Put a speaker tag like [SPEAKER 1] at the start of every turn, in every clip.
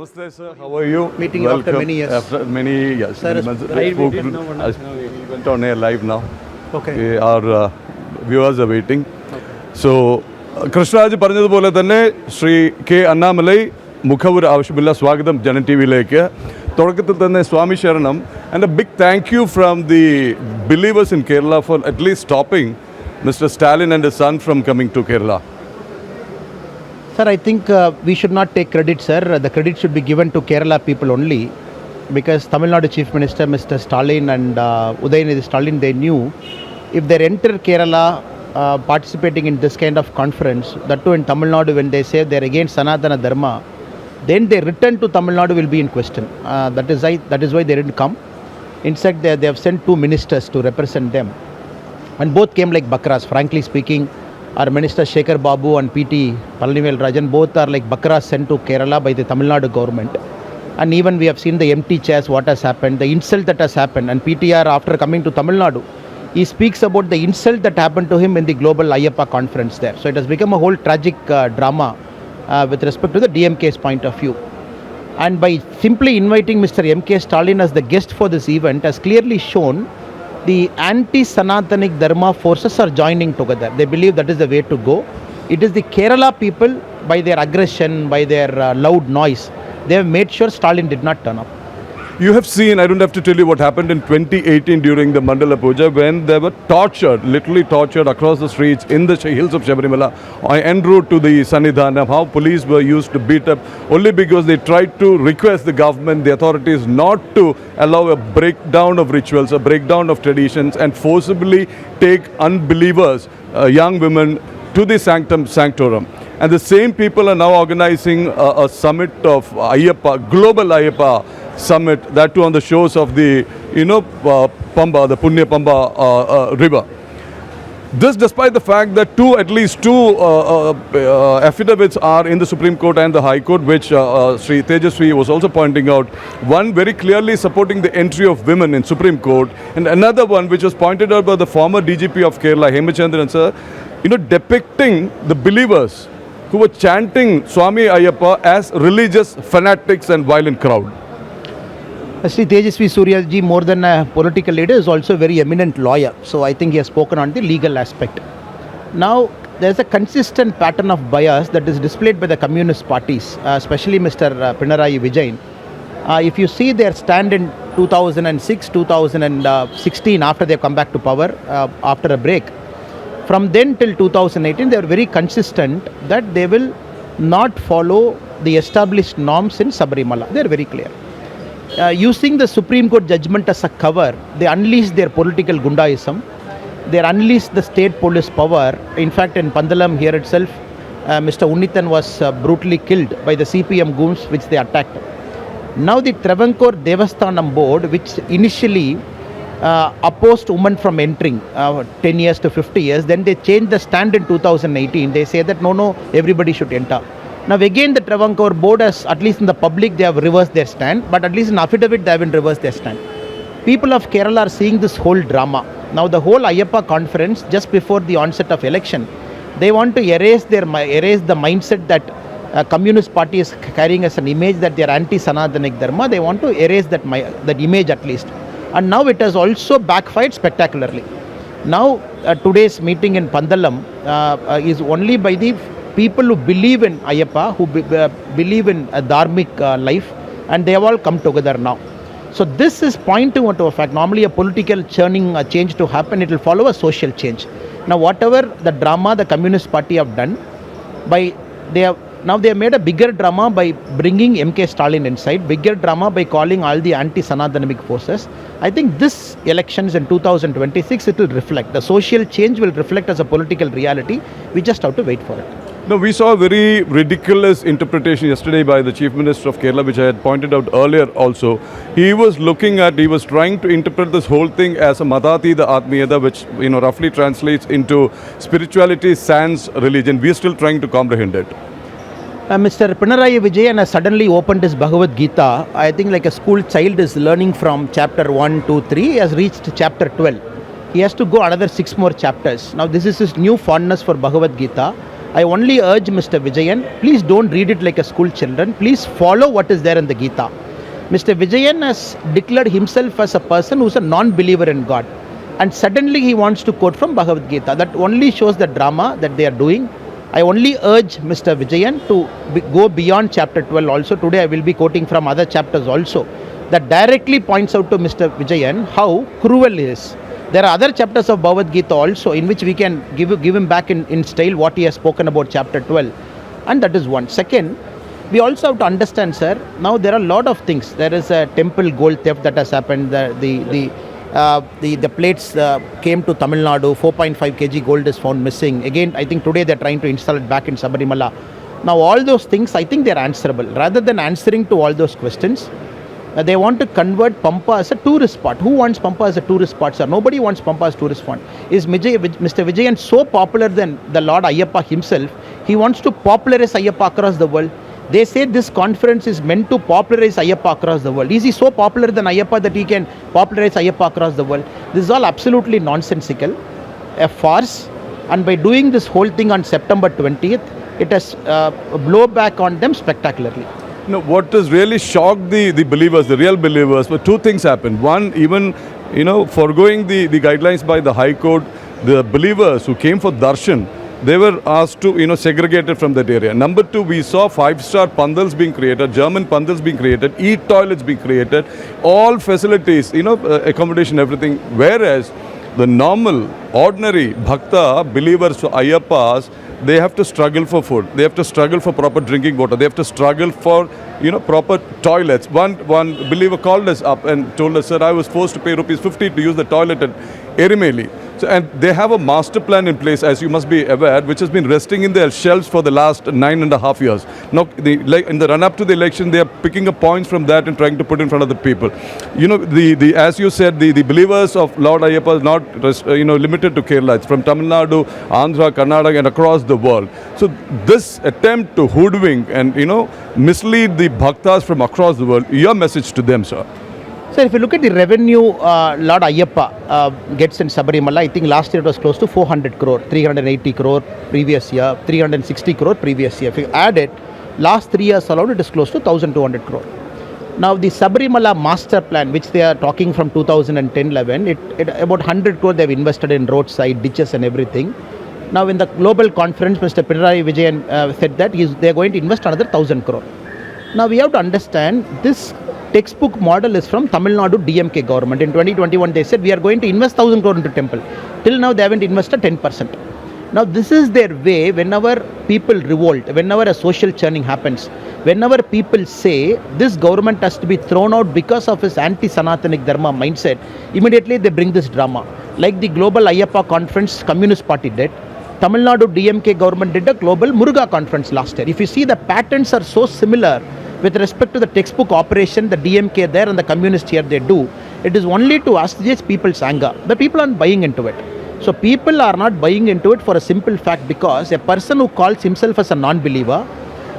[SPEAKER 1] Namaste, sir. How are you?
[SPEAKER 2] Meeting you after many years.
[SPEAKER 1] After many years.
[SPEAKER 2] Sir,
[SPEAKER 1] Many months.
[SPEAKER 2] live
[SPEAKER 1] Spoke-
[SPEAKER 2] video, no one-
[SPEAKER 1] We went on air live now.
[SPEAKER 2] Okay.
[SPEAKER 1] Our viewers are waiting. So, Krishnaraj പറഞ്ഞതുപോലെ തന്നെ Shri K Annamalai മുഖവുര ആവശ്യമില്ല സ്വാഗതം ജനം T വിയിലേക്ക്. തുടക്കത്തിൽ തന്നെ Swami Sharanam and a big thank you from the believers in Kerala for at least stopping mister Stalin and son from coming to Kerala.
[SPEAKER 2] Sir, I think we should not take credit, sir. The credit should be given to Kerala people only, because Tamil Nadu Chief Minister Mr. Stalin and Udayanithi Stalin, they knew if they enter Kerala participating in this kind of conference, that too in Tamil Nadu, when they say they're against Sanatana Dharma, then their return to Tamil Nadu will be in question. That is why they didn't come. In fact, they have sent 2 ministers to represent them, and both came like bakras. Frankly speaking, our minister Shekhar Babu and PT Palanivel Rajan, both are like bakras sent to Kerala by the Tamil Nadu government. And even we have seen the empty chairs, what has happened, the insult that has happened. And PTR, after coming to Tamil Nadu, he speaks about the insult that happened to him in the global Ayyappa conference there. So it has become a whole tragic drama with respect to the DMK's point of view. And by simply inviting Mr. MK Stalin as the guest for this event has clearly shown the anti-Sanatanic Dharma forces are joining together. They believe that is the way to go. It is the Kerala people, by their aggression, by their loud noise, they have made sure Stalin did not turn up.
[SPEAKER 1] You have seen, I don't have to tell you what happened in 2018 during the Mandala Puja, when they were tortured, literally tortured across the streets in the hills of Shabarimala en route to the Sannidhanam, how police were used to beat up only because they tried to request the government, the authorities, not to allow a breakdown of rituals, a breakdown of traditions, and forcibly take unbelievers, young women, to the sanctorum. And the same people are now organizing a summit of Ayyappa, global Ayyappa summit, that too on the shores of the, Pamba, the Punya Pamba river. This despite the fact that at least two affidavits are in the Supreme Court and the High Court, which Sri Tejasvi was also pointing out. One very clearly supporting the entry of women in Supreme Court, and another one which was pointed out by the former DGP of Kerala, Hemachandran sir, depicting the believers who were chanting Swami Ayyappa as religious fanatics and violent crowd.
[SPEAKER 2] Sri Tejasvi Surya ji, more than a political leader, is also a very eminent lawyer. So I think he has spoken on the legal aspect. Now, there is a consistent pattern of bias that is displayed by the communist parties, especially Mr. Pinarayi Vijayan. If you see their stand in 2006, 2016, after they have come back to power, after a break, from then till 2018, they are very consistent that they will not follow the established norms in Sabarimala. They are very clear. Using the Supreme Court judgment as a cover, they unleash their political gundaism. They unleash the state police power. In fact, in Pandalam here itself, Mr. Unnithan was brutally killed by the CPM goons which they attacked. Now the Travancore Devasthanam board, which initially opposed women from entering 10 years to 50 years, then they changed the stand in 2018. They say that no, everybody should enter. Now again the Travancore board has, at least in the public, they have reversed their stand, but at least in affidavit they haven't reversed their stand. People of Kerala are seeing this whole drama. Now the whole Ayyappa conference, just before the onset of election, they want to erase the mindset that Communist Party is carrying as an image that they are anti-Sanatanic Dharma. They want to erase that image at least. And now it has also backfired spectacularly. Now today's meeting in Pandalam is only by the people who believe in Ayyappa, who believe in a dharmic life, and they have all come together now. So this is pointing to a fact. Normally a political churning, a change to happen, it will follow a social change. Now whatever the drama the Communist Party have done, now they have made a bigger drama by bringing MK Stalin inside, bigger drama by calling all the anti-Sanatanic forces. I think this elections in 2026, it will reflect. The social change will reflect as a political reality. We just have to wait for it.
[SPEAKER 1] No, we saw a very ridiculous interpretation yesterday by the Chief Minister of Kerala, which I had pointed out earlier also. He was trying to interpret this whole thing as a Madatida Atmiyada, which roughly translates into spirituality sans religion. We are still trying to comprehend it.
[SPEAKER 2] Mr. Pinarayi Vijayan has suddenly opened his Bhagavad Gita. I think like a school child is learning from chapter 1, 2, 3. He has reached chapter 12. He has to go another 6 more chapters. Now this is his new fondness for Bhagavad Gita. I only urge Mr. Vijayan, please don't read it like a school children. Please follow what is there in the Gita. Mr. Vijayan has declared himself as a person who is a non-believer in God. And suddenly he wants to quote from Bhagavad Gita. That only shows the drama that they are doing. I only urge Mr. Vijayan to go beyond chapter 12 also. Today I will be quoting from other chapters also. That directly points out to Mr. Vijayan how cruel he is. There are other chapters of Bhagavad Gita also in which we can give him back in style what he has spoken about chapter 12. And that is one. Second, we also have to understand, sir, now there are a lot of things. There is a temple gold theft that has happened. The plates came to Tamil Nadu, 4.5 kg gold is found missing. Again, I think today they are trying to install it back in Sabarimala. Now all those things, I think they are answerable. Rather than answering to all those questions, they want to convert Pampa as a tourist spot. Who wants Pampa as a tourist spot, sir? Nobody wants Pampa as a tourist spot. Is Mr. Vijayan so popular than the Lord Ayyappa himself? He wants to popularize Ayyappa across the world. They say this conference is meant to popularize Ayyappa across the world. Is he so popular than Ayyappa that he can popularize Ayyappa across the world? This is all absolutely nonsensical, a farce. And by doing this whole thing on September 20th, it has blown back on them spectacularly.
[SPEAKER 1] No, what has really shocked the believers, the real believers, but two things happened. One, even, foregoing the guidelines by the High Court, the believers who came for darshan, they were asked to, segregated from that area. Number two, we saw 5-star pandals being created, German pandals being created, toilets being created, all facilities, accommodation, everything. Whereas the normal, ordinary bhakta, believers, Ayyappas, they have to struggle for food. They have to struggle for proper drinking water. They have to struggle for, proper toilets. One believer called us up and told us, sir, I was forced to pay rupees 50 to use the toilet at Erimeli. So, and they have a master plan in place, as you must be aware, which has been resting in their shelves for the last 9.5 years. Now, in the run-up to the election, they are picking up points from that and trying to put in front of the people. As you said, the believers of Lord Ayyappa is not, limited to Kerala. It's from Tamil Nadu, Andhra, Karnataka, and across the world. So, this attempt to hoodwink and, mislead the bhaktas from across the world, your message to them, sir?
[SPEAKER 2] So if you look at the revenue Lord Ayyappa gets in Sabarimala, I think last year it was close to 400 crore, 380 crore previous year, 360 crore previous year. If you add it, last 3 years alone, it is close to 1,200 crore. Now the Sabarimala master plan, which they are talking from 2010-11, it about 100 crore they have invested in roadside, ditches and everything. Now in the global conference, Mr. Pinarayi Vijayan said that they are going to invest another 1,000 crore. Now we have to understand this textbook model is from Tamil Nadu DMK government. In 2021 they said we are going to invest 1,000 crore into temple. Till now they haven't invested 10%. Now this is their way. Whenever people revolt, whenever a social churning happens, whenever people say this government has to be thrown out because of his anti-Sanatanic Dharma mindset, immediately they bring this drama. Like the global Ayyappa conference Communist Party did, Tamil Nadu DMK government did a global Muruga conference last year. If you see, the patterns are so similar with respect to the textbook operation, the DMK there and the communist here they do. It is only to assuage people's anger. The people aren't buying into it. So people are not buying into it for a simple fact, because a person who calls himself as a non-believer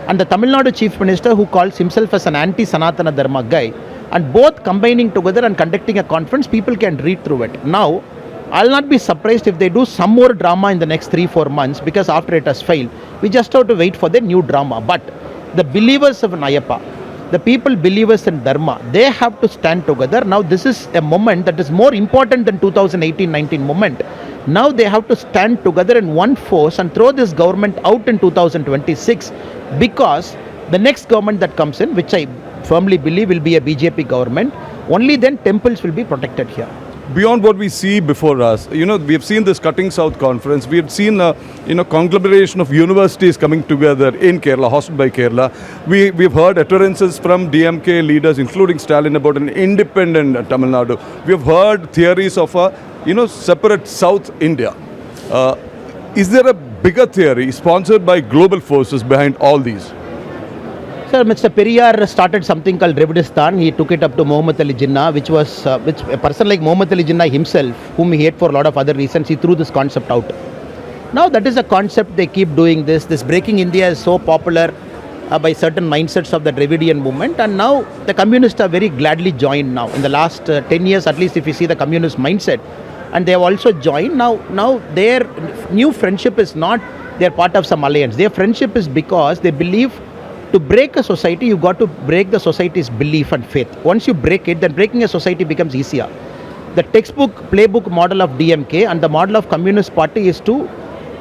[SPEAKER 2] and the Tamil Nadu Chief Minister who calls himself as an anti-Sanatana Dharma guy, and both combining together and conducting a conference, people can read through it. Now, I'll not be surprised if they do some more drama in the next 3-4 months, because after it has failed, we just have to wait for the new drama. But the believers of Ayyappa, the people believers in Dharma, they have to stand together. Now this is a moment that is more important than 2018-19 moment. Now they have to stand together in one force and throw this government out in 2026, because the next government that comes in, which I firmly believe will be a BJP government, only then temples will be protected here.
[SPEAKER 1] Beyond what we see before us, we have seen this Cutting South conference. We have seen a, conglomeration of universities coming together in Kerala, hosted by Kerala. We've heard utterances from DMK leaders, including Stalin, about an independent Tamil Nadu. We have heard theories of a, separate South India. Is there a bigger theory sponsored by global forces behind all these?
[SPEAKER 2] Sir, Mr. Periyar started something called Revidistan. He took it up to Muhammad Ali Jinnah, which a person like Muhammad Ali Jinnah himself, whom he hated for a lot of other reasons, he threw this concept out. Now that is a concept, they keep doing this. This Breaking India is so popular by certain mindsets of the Dravidian movement, and now the communists are very gladly joined now. In the last 10 years, at least if you see the communist mindset, and they have also joined. Now their new friendship is not they are part of some alliance. Their friendship is because they believe to break a society, you got to break the society's belief and faith. Once you break it, then breaking a society becomes easier. The textbook, playbook model of DMK and the model of Communist Party is to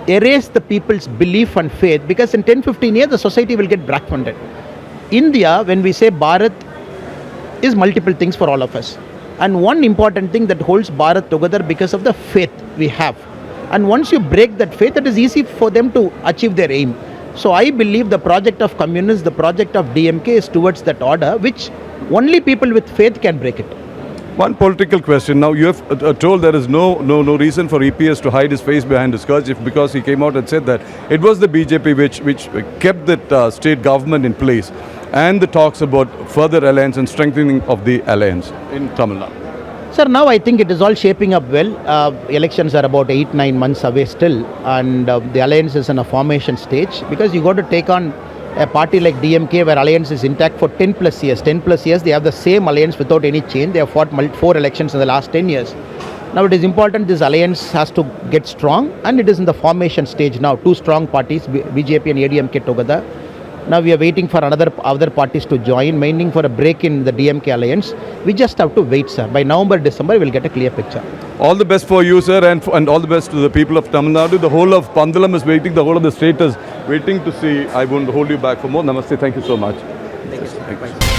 [SPEAKER 2] erase the people's belief and faith, because in 10-15 years, the society will get backfunded. India, when we say Bharat, is multiple things for all of us. And one important thing that holds Bharat together because of the faith we have. And once you break that faith, it is easy for them to achieve their aim. So I believe the project of communists, the project of DMK is towards that order, which only people with faith can break it.
[SPEAKER 1] One political question. Now, you have told there is no reason for EPS to hide his face behind his kerchief, because he came out and said that it was the BJP which kept that state government in place, and the talks about further alliance and strengthening of the alliance in Tamil Nadu.
[SPEAKER 2] Sir, now I think it is all shaping up well. Elections are about 8-9 months away still, and the alliance is in a formation stage, because you got to take on a party like DMK where alliance is intact for 10 plus years. 10 plus years they have the same alliance without any change. They have fought 4 elections in the last 10 years. Now it is important this alliance has to get strong, and it is in the formation stage now. 2 strong parties, BJP and ADMK together. Now we are waiting for other parties to join, mainly for a break in the DMK alliance. We just have to wait, sir. By November, December, we'll get a clear picture.
[SPEAKER 1] All the best for you, sir, and all the best to the people of Tamil Nadu. The whole of Pandalam is waiting, the whole of the state is waiting to see. I won't hold you back for more. Namaste, thank you so much.
[SPEAKER 2] Thank you.